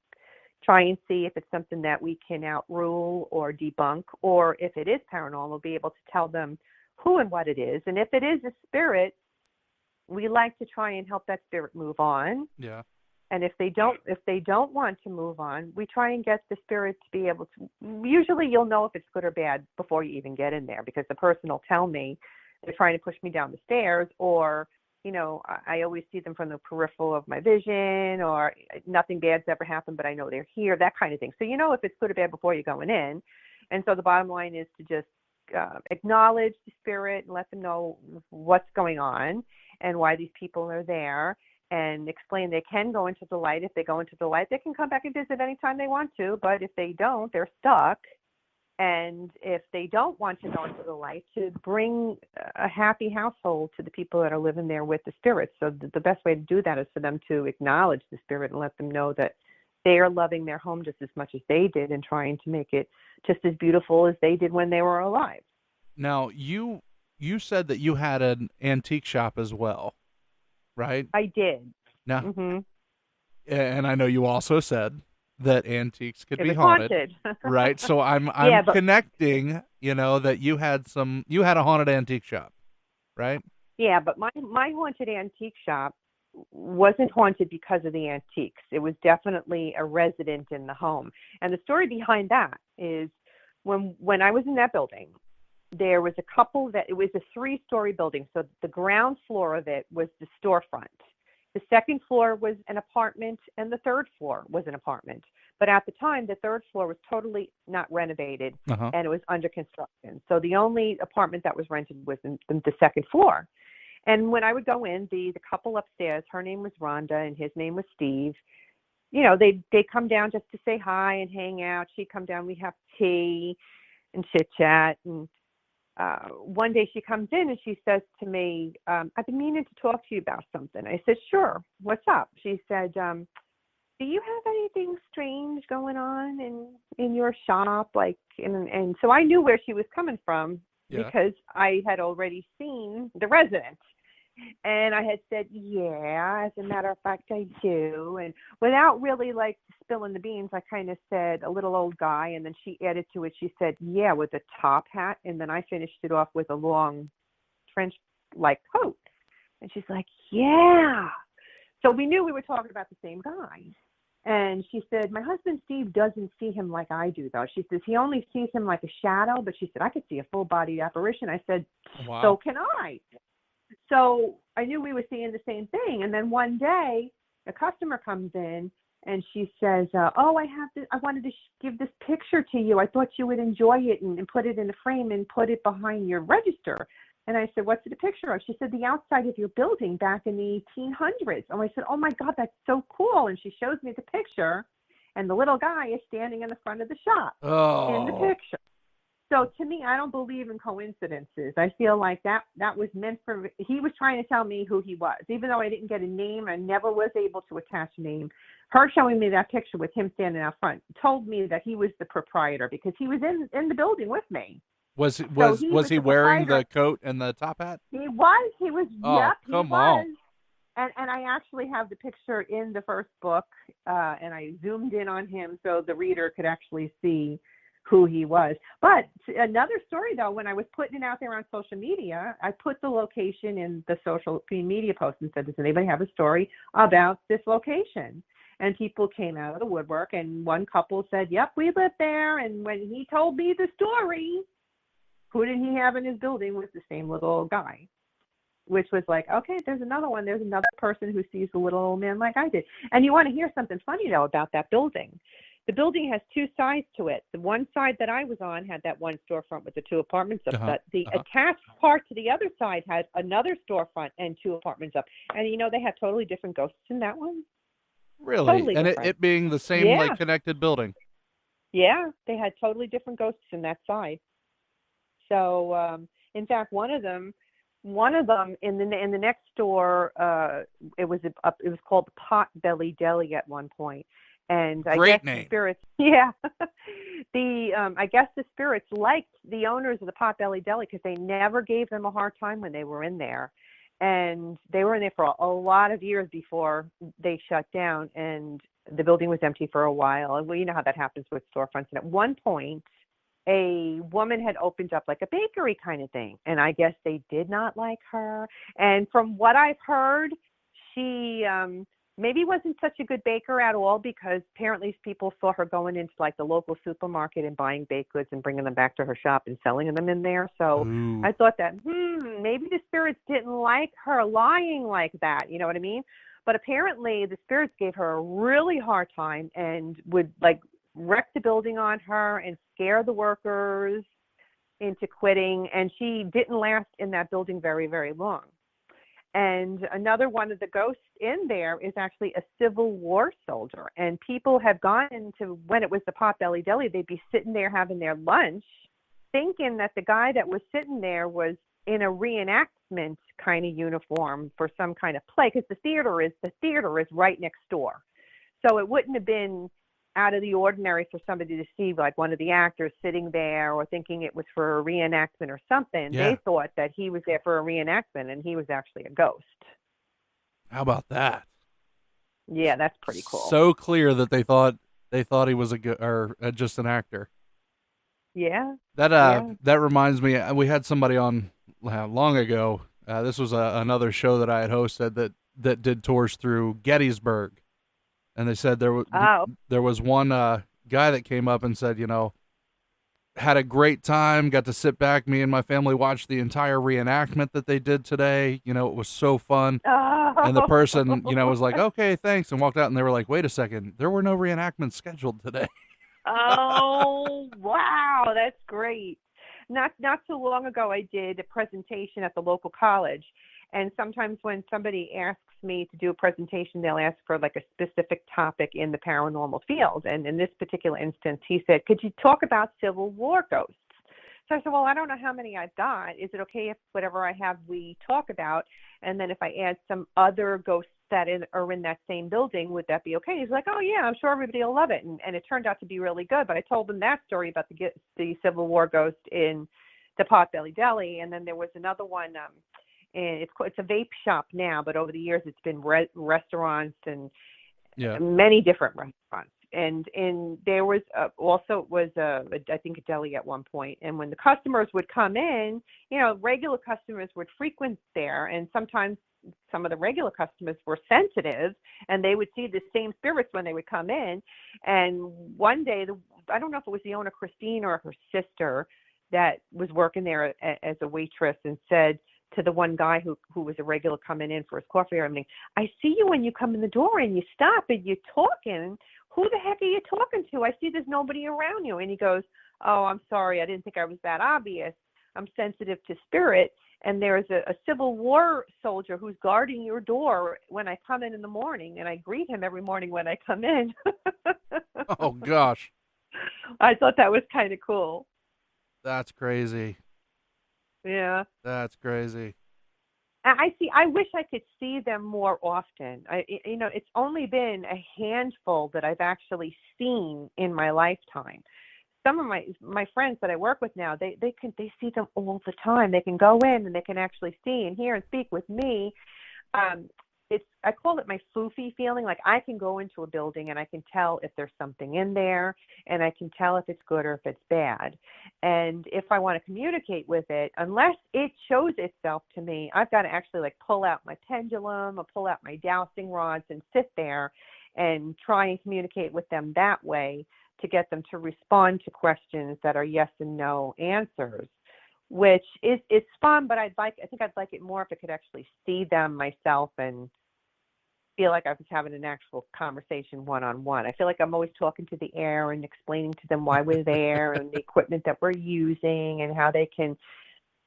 try and see if it's something that we can outrule or debunk, or if it is paranormal, we'll be able to tell them who and what it is. And if it is a spirit, we like to try and help that spirit move on. yeah. And if they don't want to move on, we try and get the spirit to be able to. Usually, you'll know if it's good or bad before you even get in there, because the person will tell me they're trying to push me down the stairs, or I always see them from the peripheral of my vision, or nothing bad's ever happened, but I know they're here, that kind of thing. So if it's good or bad before you're going in. And so the bottom line is to just acknowledge the spirit and let them know what's going on and why these people are there, and explain they can go into the light. If they go into the light, they can come back and visit anytime they want to, but if they don't, they're stuck. And if they don't want to go into the light, to bring a happy household to the people that are living there with the spirits. So the best way to do that is for them to acknowledge the spirit and let them know that they are loving their home just as much as they did and trying to make it just as beautiful as they did when they were alive. Now, you said that you had an antique shop as well, right? I did. Now, Mm-hmm. and I know you also said that antiques could It be was haunted, right? So I'm Yeah, but connecting, that you had a haunted antique shop, right? yeah, but my haunted antique shop wasn't haunted because of the antiques. It was definitely a resident in the home. And the story behind that is when I was in that building, there was a couple it was a 3-story building. So the ground floor of it was the storefront. The second floor was an apartment, and the third floor was an apartment. But at the time, the third floor was totally not renovated, Uh-huh. and it was under construction. So the only apartment that was rented was in the second floor. And when I would go in, the couple upstairs, her name was Rhonda and his name was Steve. They'd come down just to say hi and hang out. She'd come down, we'd have tea and chit chat. And one day she comes in and she says to me, I've been meaning to talk to you about something. I said, sure, what's up? She said, do you have anything strange going on in your shop? And so I knew where she was coming from, Yeah. because I had already seen the resident. And I had said, yeah, as a matter of fact, I do. And without really like spilling the beans, I kind of said a little old guy. And then she added to it. She said, yeah, with a top hat. And then I finished it off with a long trench like coat. And she's like, yeah. So we knew we were talking about the same guy. And she said, my husband Steve doesn't see him like I do, though. She says, he only sees him like a shadow. But she said, I could see a full-body apparition. I said, Wow. so can I. So I knew we were seeing the same thing. And then one day, a customer comes in, and she says, oh, I wanted to give this picture to you. I thought you would enjoy it and put it in a frame and put it behind your register. And I said, what's the picture of? She said, the outside of your building back in the 1800s. And I said, oh, my God, that's so cool. And she shows me the picture, and the little guy is standing in the front of the shop in the picture. So to me, I don't believe in coincidences. I feel like that was meant for – he was trying to tell me who he was. Even though I didn't get a name, I never was able to attach a name. Her showing me that picture with him standing out front told me that he was the proprietor because he was in the building with me. Was he wearing the coat and the top hat? He was. Oh, yep, come he was. on. And I actually have the picture in the first book, and I zoomed in on him so the reader could actually see who he was. But another story, though, when I was putting it out there on social media, I put the location in the social media post and said, does anybody have a story about this location? And people came out of the woodwork, and one couple said, yep, we live there. And when he told me the story, who did he have in his building was the same little old guy, which was like, okay, there's another one. There's another person who sees the little old man like I did. And you want to hear something funny, though, about that building. The building has two sides to it. The one side that I was on had that one storefront with the two apartments up. But the attached part to the other side had another storefront and two apartments up. And, they had totally different ghosts in that one. Really? Totally and different. it being the same, like, connected building? Yeah, they had totally different ghosts in that side. So, in fact, one of them in the next door, it was called the Potbelly Deli at one point, and I guess the spirits, I guess the spirits liked the owners of the Potbelly Deli because they never gave them a hard time when they were in there, and they were in there for a lot of years before they shut down, and the building was empty for a while, and well, you know how that happens with storefronts, and at one point, a woman had opened up like a bakery kind of thing. And I guess they did not like her. And from what I've heard, she maybe wasn't such a good baker at all because apparently people saw her going into like the local supermarket and buying baked goods and bringing them back to her shop and selling them in there. So I thought that, maybe the spirits didn't like her lying like that. You know what I mean? But apparently the spirits gave her a really hard time and would like wreck the building on her and scare the workers into quitting. And she didn't last in that building very, very long. And another one of the ghosts in there is actually a Civil War soldier. And people have gone into, when it was the Potbelly Deli, they'd be sitting there having their lunch thinking that the guy that was sitting there was in a reenactment kind of uniform for some kind of play because the theater is right next door. So it wouldn't have been out of the ordinary for somebody to see like one of the actors sitting there or thinking it was for a reenactment or something. Yeah. They thought that he was there for a reenactment and he was actually a ghost. How about that? Yeah, that's pretty cool. So clear that they thought he was just an actor. Yeah. That reminds me, we had somebody on long ago. This was another show that I had hosted that did tours through Gettysburg. And they said there was one guy that came up and said, had a great time, got to sit back. Me and my family watched the entire reenactment that they did today. It was so fun. Oh. And the person, was like, okay, thanks, and walked out. And they were like, wait a second, there were no reenactments scheduled today. Oh, wow, that's great. Not too long ago, I did a presentation at the local college. And sometimes when somebody asks me to do a presentation, they'll ask for like a specific topic in the paranormal field. And in this particular instance, he said, could you talk about Civil War ghosts? So I said, well, I don't know how many I've got. Is it okay if whatever I have we talk about? And then if I add some other ghosts that are in that same building, would that be okay? He's like, oh, yeah, I'm sure everybody will love it. And it turned out to be really good. But I told him that story about the Civil War ghost in the Potbelly Deli. And then there was another one and it's a vape shop now, but over the years it's been restaurants and Yeah. many different restaurants. And there was I think a deli at one point. And when the customers would come in, regular customers would frequent there, and sometimes some of the regular customers were sensitive, and they would see the same spirits when they would come in. And one day, I don't know if it was the owner, Christine, or her sister, that was working there as a waitress, and said to the one guy who was a regular coming in for his coffee or everything, I see you when you come in the door and you stop and you're talking. Who the heck are you talking to? I see there's nobody around you. And he goes, oh, I'm sorry. I didn't think I was that obvious. I'm sensitive to spirit. And there's a Civil War soldier who's guarding your door when I come in the morning. And I greet him every morning when I come in. Oh, gosh. I thought that was kind of cool. That's crazy. Yeah. That's crazy. I wish I could see them more often. It's only been a handful that I've actually seen in my lifetime. Some of my friends that I work with now, they see them all the time. They can go in and they can actually see and hear and speak with me. I call it my foofy feeling. Like, I can go into a building and I can tell if there's something in there, and I can tell if it's good or if it's bad. And if I want to communicate with it, unless it shows itself to me, I've got to actually pull out my pendulum or pull out my dowsing rods and sit there and try and communicate with them that way to get them to respond to questions that are yes and no answers, which is fun. But I think I'd like it more if I could actually see them myself and feel like I was having an actual conversation one-on-one. I feel like I'm always talking to the air and explaining to them why we're there and the equipment that we're using and how they can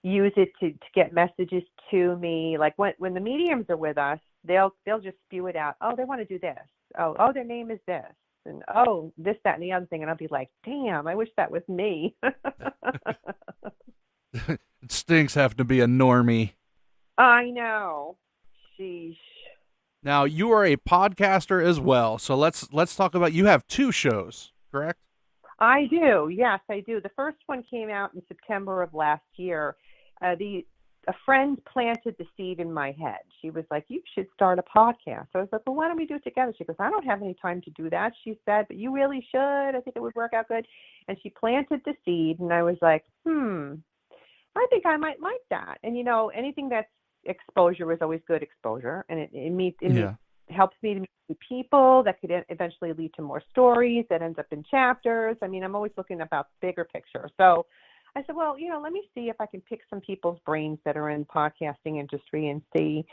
use it to get messages to me. Like when the mediums are with us, they'll just spew it out. Oh, they want to do this. Oh, their name is this. And oh, this, that, and the other thing. And I'll be like, damn, I wish that was me. It stinks having to be a normie. I know. Sheesh. Now, you are a podcaster as well, so let's talk about, you have 2 shows, correct? I do. Yes, I do. The first one came out in September of last year. A friend planted the seed in my head. She was like, you should start a podcast. So I was like, well, why don't we do it together? She goes, I don't have any time to do that. She said, but you really should. I think it would work out good. And she planted the seed, and I was like, I think I might like that. And, anything that's exposure is always good exposure. And it helps me to meet people that could eventually lead to more stories that ends up in chapters. I mean, I'm always looking about the bigger picture. So I said, well, let me see if I can pick some people's brains that are in the podcasting industry and see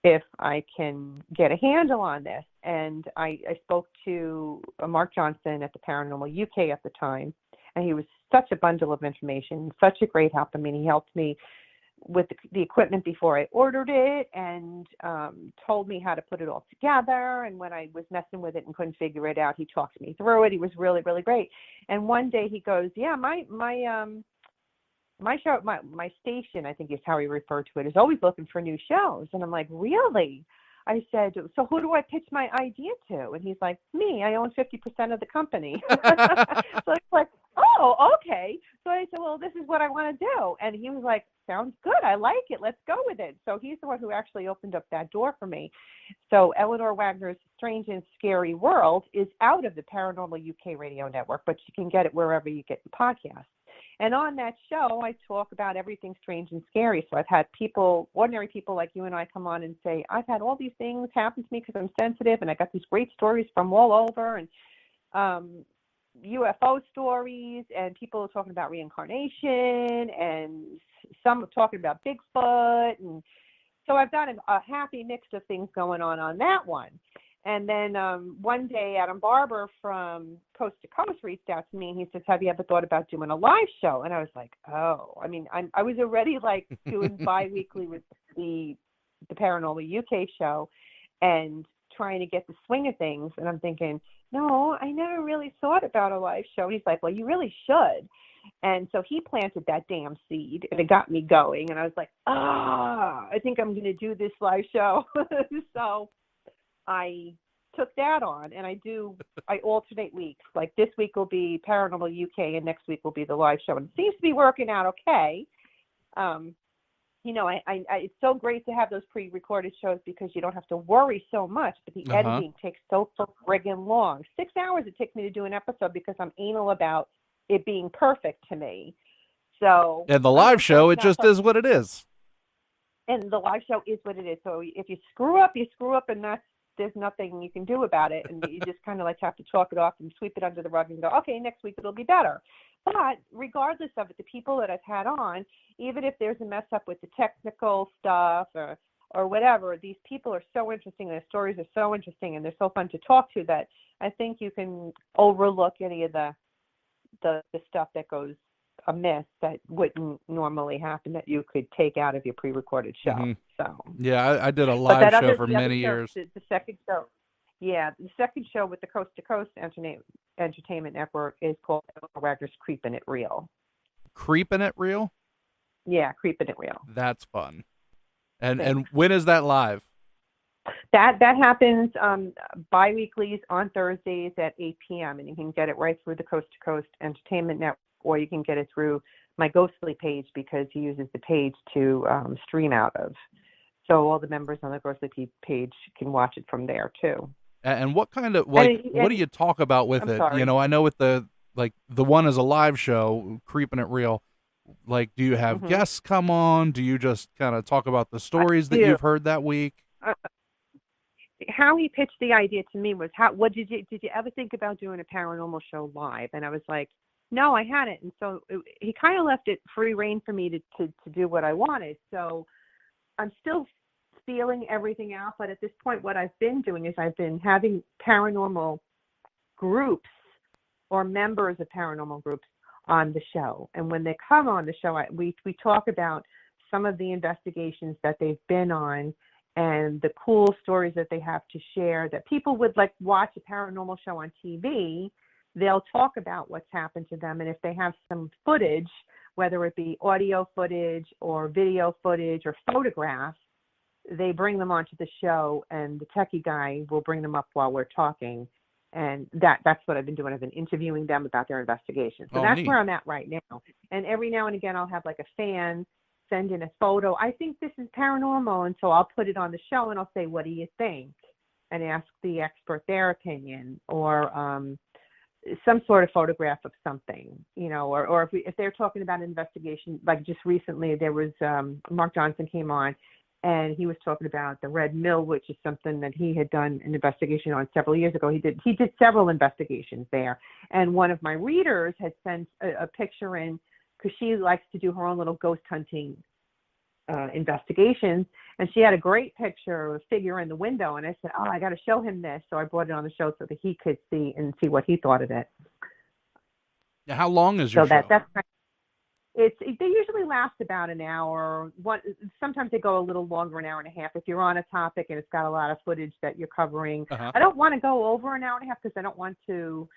if I can get a handle on this. And I spoke to Mark Johnson at the Paranormal UK at the time, and he was such a bundle of information, such a great help. I mean, he helped me with the equipment before I ordered it, and told me how to put it all together. And when I was messing with it and couldn't figure it out, he talked me through it. He was really, really great. And one day he goes, yeah, my show, my station, I think is how he referred to it, is always looking for new shows. And I'm like, really? I said, so who do I pitch my idea to? And he's like, me, I own 50% of the company. So it's like, oh, okay. So I said, well, this is what I want to do. And he was like, sounds good. I like it. Let's go with it. So he's the one who actually opened up that door for me. So Eleanor Wagner's Strange and Scary World is out of the Paranormal UK radio network, but you can get it wherever you get your podcasts. And on that show, I talk about everything strange and scary. So I've had people, ordinary people like you and I, come on and say, I've had all these things happen to me because I'm sensitive, and I got these great stories from all over, and UFO stories, and people are talking about reincarnation, and some are talking about Bigfoot. And so I've got a happy mix of things going on that one. And then one day, Adam Barber from Coast to Coast reached out to me, and he says, have you ever thought about doing a live show? And I was like, oh, I mean, I was already like doing bi-weekly with the Paranormal UK show and trying to get the swing of things. And I'm thinking, no, I never really thought about a live show. And he's like, well, you really should. And so he planted that damn seed, and it got me going. And I was like, I think I'm going to do this live show. So I took that on, and I alternate weeks. Like this week will be Paranormal UK, and next week will be the live show. And it seems to be working out okay. it's so great to have those pre-recorded shows because you don't have to worry so much, but the editing takes so friggin' long. 6 hours it takes me to do an episode because I'm anal about it being perfect to me. So. And the live show, it just is what it is. And the live show is what it is. So if you screw up, and there's nothing you can do about it. And you just kind of like have to chalk it off and sweep it under the rug and go, okay, next week it'll be better. But regardless of it, the people that I've had on, even if there's a mess up with the technical stuff or whatever, these people are so interesting. Their stories are so interesting and they're so fun to talk to that I think you can overlook any of the stuff that goes amiss that wouldn't normally happen that you could take out of your pre-recorded show. So yeah, I did a live show for many years. The second show, the second show with the Coast to Coast Entertainment Network is called Eleanor Wagner's Creepin' It Real. Creepin' It Real? Yeah, Creepin' It Real. That's fun. And when is that live? That happens bi-weeklies on Thursdays at 8 p.m. and you can get it right through the Coast to Coast Entertainment Network, or you can get it through my Ghostly page because he uses the page to stream out of. So all the members on the Ghostly page can watch it from there too. And what kind of what do you talk about with it? Sorry. I know with the one is a live show, Creeping It Real. Like, do you have guests come on? Do you just kind of talk about the stories that you've heard that week? How he pitched the idea to me was, did you ever think about doing a paranormal show live? And I was like, no, I hadn't. And so he kind of left it free reign for me to do what I wanted. So I'm still feeling everything out. But at this point, what I've been doing is I've been having paranormal groups or members of paranormal groups on the show. And when they come on the show, we talk about some of the investigations that they've been on and the cool stories that they have to share that people would like watch a paranormal show on TV. They'll talk about what's happened to them. And if they have some footage, whether it be audio footage or video footage or photographs, they bring them onto the show and the techie guy will bring them up while we're talking. And that's what I've been doing. I've been interviewing them about their investigation. So that's neat. where I'm at right now. And every now and again, I'll have like a fan send in a photo. I think this is paranormal. And so I'll put it on the show and I'll say, what do you think? And ask the expert their opinion or some sort of photograph of something, or if they're talking about an investigation, like just recently there was Mark Johnson came on and he was talking about the Red Mill, which is something that he had done an investigation on several years ago. He did several investigations there. And one of my readers had sent a picture in because she likes to do her own little ghost hunting investigations. And she had a great picture of a figure in the window. And I said, I got to show him this. So I brought it on the show so that he could see what he thought of it. Now, how long is your show? They usually last about an hour. Sometimes they go a little longer, an hour and a half. If you're on a topic and it's got a lot of footage that you're covering, I don't want to go over an hour and a half because I don't want to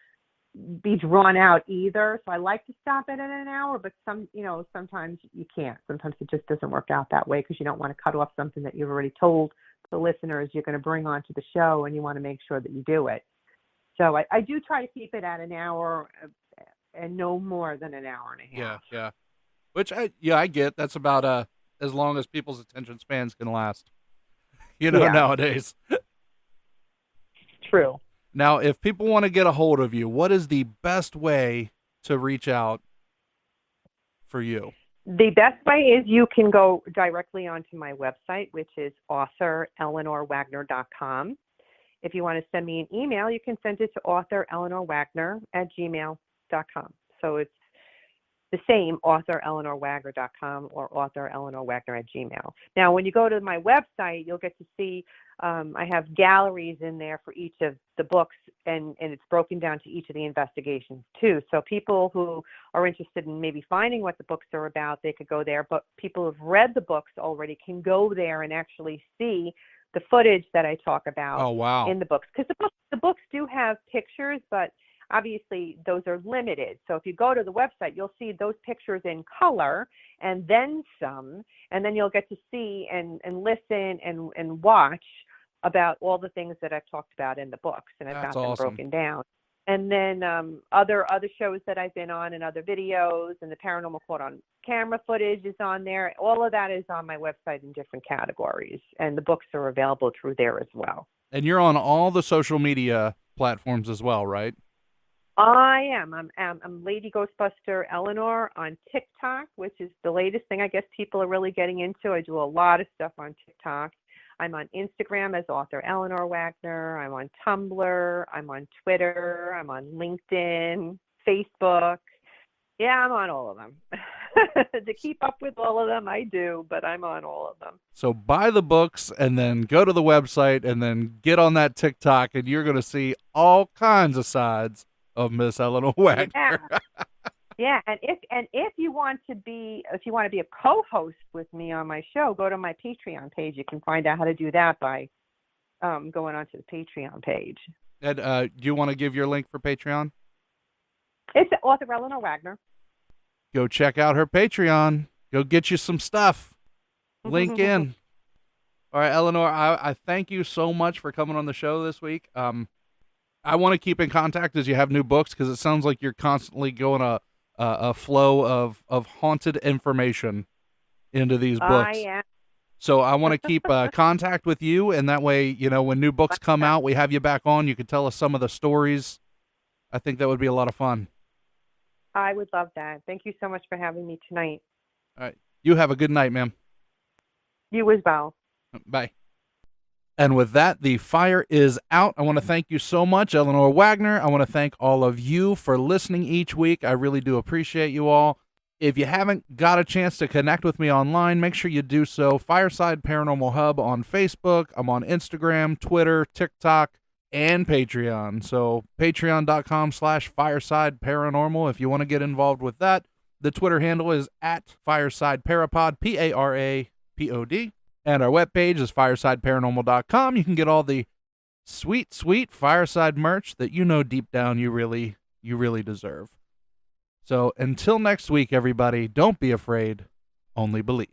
be drawn out either. So I like to stop it at an hour, but sometimes you can't. Sometimes it just doesn't work out that way because you don't want to cut off something that you've already told the listeners you're going to bring onto the show, and you want to make sure that you do it. So I do try to keep it at an hour and no more than an hour and a half. Yeah. Which I get. That's about as long as people's attention spans can last. Nowadays. True. Now, if people want to get a hold of you, what is the best way to reach out for you? The best way is you can go directly onto my website, which is author.eleanorwagner.com. If you want to send me an email, you can send it to author.eleanorwagner@gmail.com. So it's the same, author.eleanorwagner.com or author.eleanorwagner@gmail. Now, when you go to my website, you'll get to see I have galleries in there for each of the books, and it's broken down to each of the investigations too. So people who are interested in maybe finding what the books are about, they could go there. But people who've read the books already can go there and actually see the footage that I talk about in the books. Because the books do have pictures, but obviously those are limited. So if you go to the website, you'll see those pictures in color and then some, and then you'll get to see and listen and watch about all the things that I've talked about in the books. And I've got them broken down. And then other shows that I've been on and other videos and the paranormal caught on camera footage is on there. All of that is on my website in different categories, and the books are available through there as well. And you're on all the social media platforms as well, right? I am. I'm Lady Ghostbuster Eleanor on TikTok, which is the latest thing I guess people are really getting into. I do a lot of stuff on TikTok. I'm on Instagram as author Eleanor Wagner. I'm on Tumblr. I'm on Twitter. I'm on LinkedIn, Facebook. Yeah, I'm on all of them. To keep up with all of them, I do, but I'm on all of them. So buy the books and then go to the website and then get on that TikTok, and you're going to see all kinds of sides of Miss Eleanor Wagner. Yeah. Yeah, and if you want to be a co-host with me on my show, go to my Patreon page. You can find out how to do that by going onto the Patreon page. And do you want to give your link for Patreon? It's author Eleanor Wagner. Go check out her Patreon. Go get you some stuff. Link in. All right, Eleanor, I thank you so much for coming on the show this week. I want to keep in contact as you have new books, because it sounds like you're constantly going a flow of haunted information into these books. I am. So I want to keep contact with you, and that way, when new books come out, we have you back on. You can tell us some of the stories. I think that would be a lot of fun. I would love that. Thank you so much for having me tonight. All right. You have a good night, ma'am. You as well. Bye. And with that, the fire is out. I want to thank you so much, Eleanor Wagner. I want to thank all of you for listening each week. I really do appreciate you all. If you haven't got a chance to connect with me online, make sure you do so. Fireside Paranormal Hub on Facebook. I'm on Instagram, Twitter, TikTok, and Patreon. So patreon.com/Fireside Paranormal if you want to get involved with that. The Twitter handle is @FiresideParapod, PARAPOD. And our webpage is firesideparanormal.com. You can get all the sweet, sweet Fireside merch that deep down you really deserve. So until next week, everybody, don't be afraid, only believe.